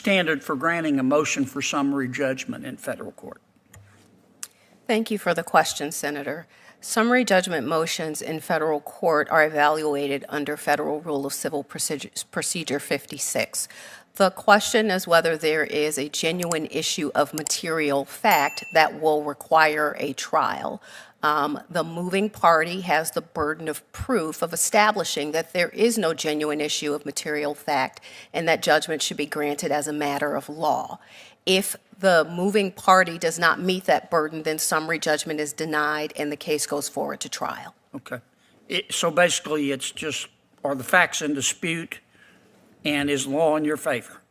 standard for granting a motion for summary judgment in federal court? Thank you for the question, Senator. Summary judgment motions in federal court are evaluated under Federal Rule of Civil Procedure 56. The question is whether there is a genuine issue of material fact that will require a trial. The moving party has the burden of proof of establishing that there is no genuine issue of material fact and that judgment should be granted as a matter of law. If the moving party does not meet that burden, then summary judgment is denied and the case goes forward to trial. Okay. So basically it's just, are the facts in dispute and is law in your favor?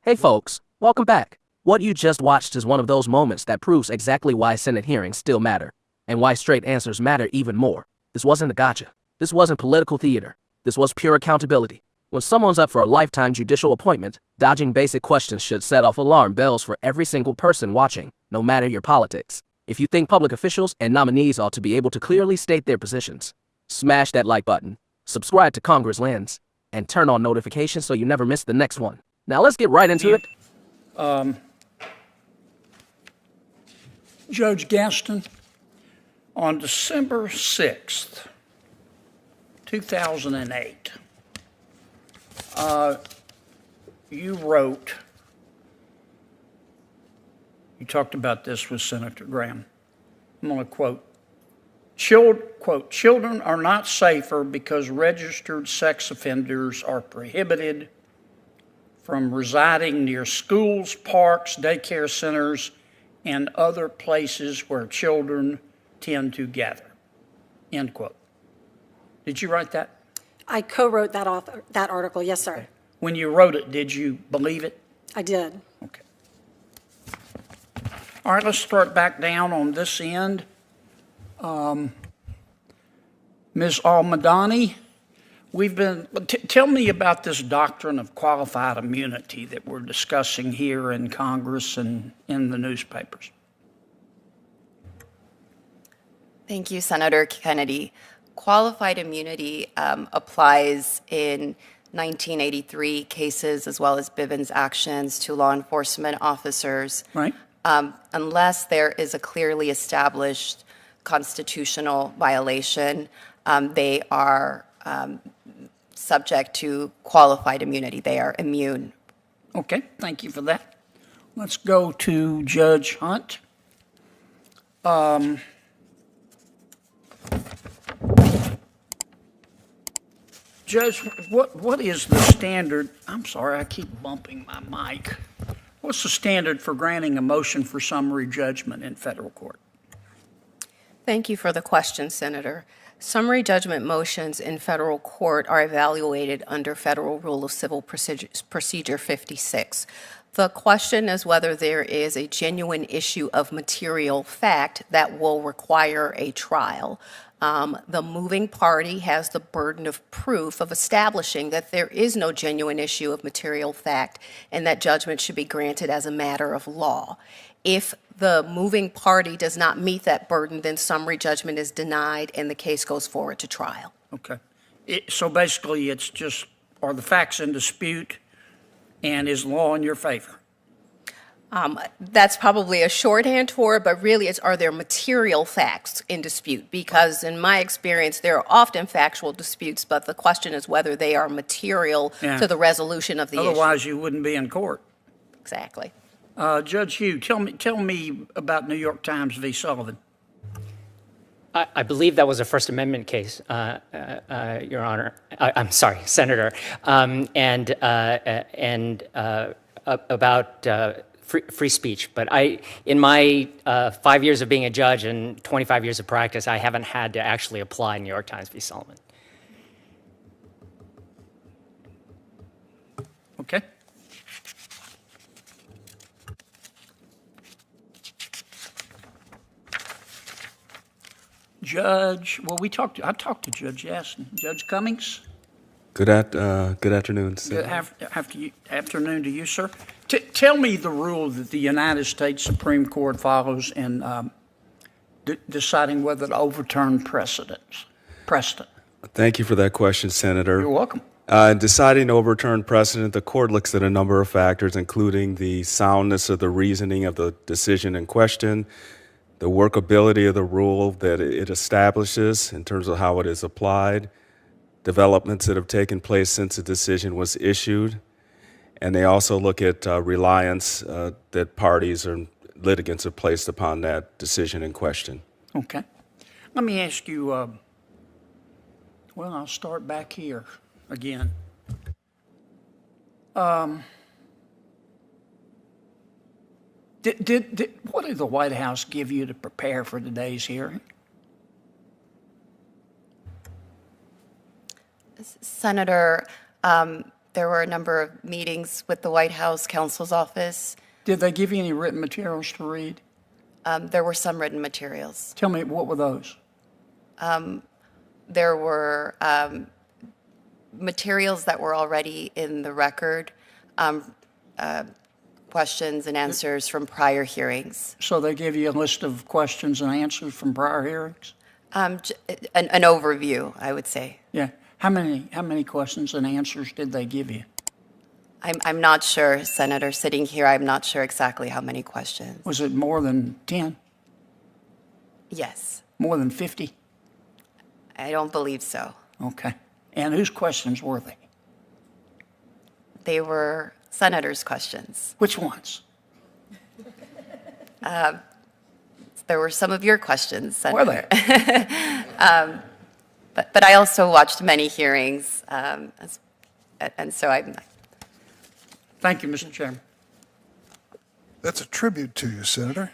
Hey folks, welcome back. What you just watched is one of those moments that proves exactly why Senate hearings still matter and why straight answers matter even more. This wasn't a gotcha. This wasn't political theater. This was pure accountability. When someone's up for a lifetime judicial appointment, dodging basic questions should set off alarm bells for every single person watching, no matter your politics. If you think public officials and nominees ought to be able to clearly state their positions, smash that like button, subscribe to Congress Lens, and turn on notifications so you never miss the next one. Now let's get right into it. Judge Gaston, on December 6th, 2008, you talked about this with Senator Graham. I'm going to quote, children are not safer because registered sex offenders are prohibited from residing near schools, parks, daycare centers, and other places where children tend to gather, end quote. Did you write that? I co-wrote that article, yes, sir. Okay. When you wrote it, did you believe it? I did. Okay. All right, let's start back down on this end. Ms. Al-Madani, tell me about this doctrine of qualified immunity that we're discussing here in Congress and in the newspapers. Thank you, Senator Kennedy. Qualified immunity applies in 1983 cases as well as Bivens actions to law enforcement officers. Right. Unless there is a clearly established constitutional violation, they are subject to qualified immunity. They are immune. Okay, thank you for that. Let's go to Judge Hunt. Judge, what is the standard? I'm sorry, I keep bumping my mic. What's the standard for granting a motion for summary judgment in federal court? Thank you for the question, Senator. Summary judgment motions in federal court are evaluated under Federal Rule of Civil Procedure 56. The question is whether there is a genuine issue of material fact that will require a trial. The moving party has the burden of proof of establishing that there is no genuine issue of material fact and that judgment should be granted as a matter of law. If the moving party does not meet that burden, then summary judgment is denied and the case goes forward to trial. Okay. So basically it's just, are the facts in dispute and is law in your favor? That's probably a shorthand for it, but really it's, are there material facts in dispute? Because in my experience, there are often factual disputes, but the question is whether they are material to the resolution of the issue. Otherwise you wouldn't be in court. Exactly. Judge Hugh, tell me about New York Times v. Sullivan. I believe that was a First Amendment case, Your Honor. I'm sorry, Senator, about free speech. But in my 5 years of being a judge and 25 years of practice, I haven't had to actually apply New York Times v. Sullivan. Okay. Judge, well, I talked to Judge Yassen. Judge Cummings? Good afternoon, sir. Good afternoon to you, sir. Tell me the rule that the United States Supreme Court follows in deciding whether to overturn precedent. Thank you for that question, Senator. You're welcome. In deciding to overturn precedent, the court looks at a number of factors, including the soundness of the reasoning of the decision in question, the workability of the rule that it establishes in terms of how it is applied, developments that have taken place since the decision was issued, and they also look at reliance that parties or litigants have placed upon that decision in question. Okay. Let me ask you, well, I'll start back here again. What did the White House give you to prepare for today's hearing? Senator, there were a number of meetings with the White House counsel's office. Did they give you any written materials to read? There were some written materials. Tell me, what were those? There were materials that were already in the record, questions and answers from prior hearings. So they gave you a list of questions and answers from prior hearings? An overview, I would say. Yeah. How many questions and answers did they give you? I'm not sure, Senator. Sitting here, I'm not sure exactly how many questions. Was it more than 10? Yes. More than 50? I don't believe so. Okay. And whose questions were they? They were Senator's questions. Which ones? There were some of your questions, Were Senator. they? But I also watched many hearings, and so I'm. Thank you, Mr. Chairman. That's a tribute to you, Senator.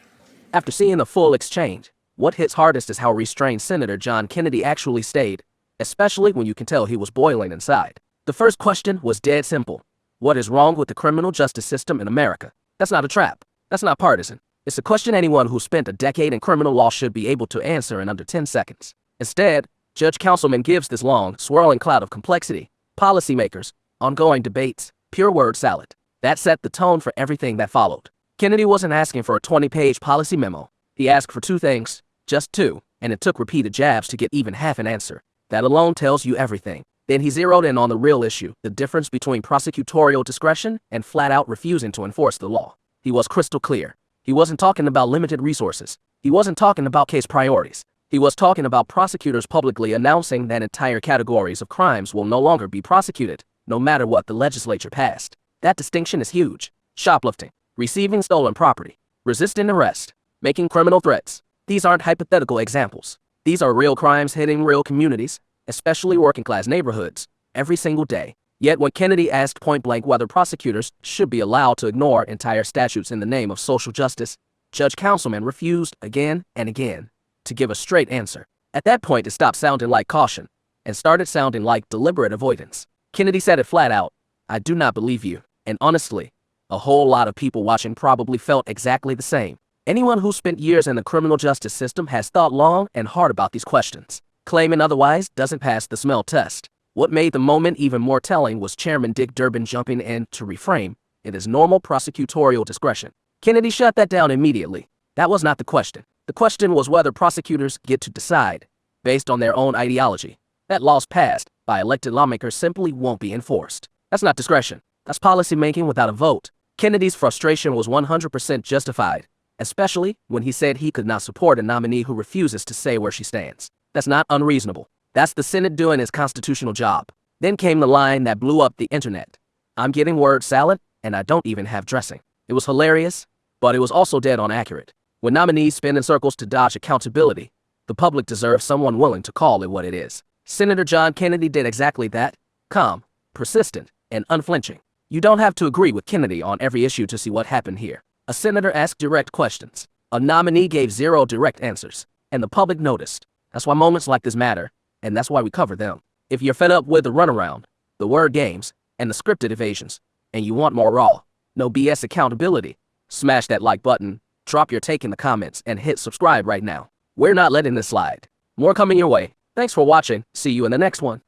After seeing the full exchange, what hits hardest is how restrained Senator John Kennedy actually stayed, especially when you can tell he was boiling inside. The first question was dead simple. What is wrong with the criminal justice system in America? That's not a trap. That's not partisan. It's a question anyone who spent a decade in criminal law should be able to answer in under 10 seconds. Instead, Judge Councilman gives this long, swirling cloud of complexity, policymakers, ongoing debates, pure word salad. That set the tone for everything that followed. Kennedy wasn't asking for a 20-page policy memo. He asked for two things, just two, and it took repeated jabs to get even half an answer. That alone tells you everything. Then he zeroed in on the real issue, the difference between prosecutorial discretion and flat-out refusing to enforce the law. He was crystal clear. He wasn't talking about limited resources. He wasn't talking about case priorities. He was talking about prosecutors publicly announcing that entire categories of crimes will no longer be prosecuted, no matter what the legislature passed. That distinction is huge. Shoplifting, receiving stolen property, resisting arrest, making criminal threats. These aren't hypothetical examples. These are real crimes hitting real communities, especially working-class neighborhoods, every single day. Yet when Kennedy asked point-blank whether prosecutors should be allowed to ignore entire statutes in the name of social justice, Judge Councilman refused again and again to give a straight answer. At that point, it stopped sounding like caution and started sounding like deliberate avoidance. Kennedy said it flat out, "I do not believe you." And honestly, a whole lot of people watching probably felt exactly the same. Anyone who spent years in the criminal justice system has thought long and hard about these questions. Claiming otherwise doesn't pass the smell test. What made the moment even more telling was Chairman Dick Durbin jumping in to reframe it as normal prosecutorial discretion. Kennedy shut that down immediately. That was not the question. The question was whether prosecutors get to decide, based on their own ideology, that laws passed by elected lawmakers simply won't be enforced. That's not discretion. That's policymaking without a vote. Kennedy's frustration was 100% justified, especially when he said he could not support a nominee who refuses to say where she stands. That's not unreasonable. That's the Senate doing its constitutional job. Then came the line that blew up the internet. "I'm getting word salad, and I don't even have dressing." It was hilarious, but it was also dead on accurate. When nominees spin in circles to dodge accountability, the public deserves someone willing to call it what it is. Senator John Kennedy did exactly that, calm, persistent, and unflinching. You don't have to agree with Kennedy on every issue to see what happened here. A senator asked direct questions. A nominee gave zero direct answers, and the public noticed. That's why moments like this matter, and that's why we cover them. If you're fed up with the runaround, the word games, and the scripted evasions, and you want more raw, no BS accountability, smash that like button, drop your take in the comments, and hit subscribe right now. We're not letting this slide. More coming your way. Thanks for watching. See you in the next one.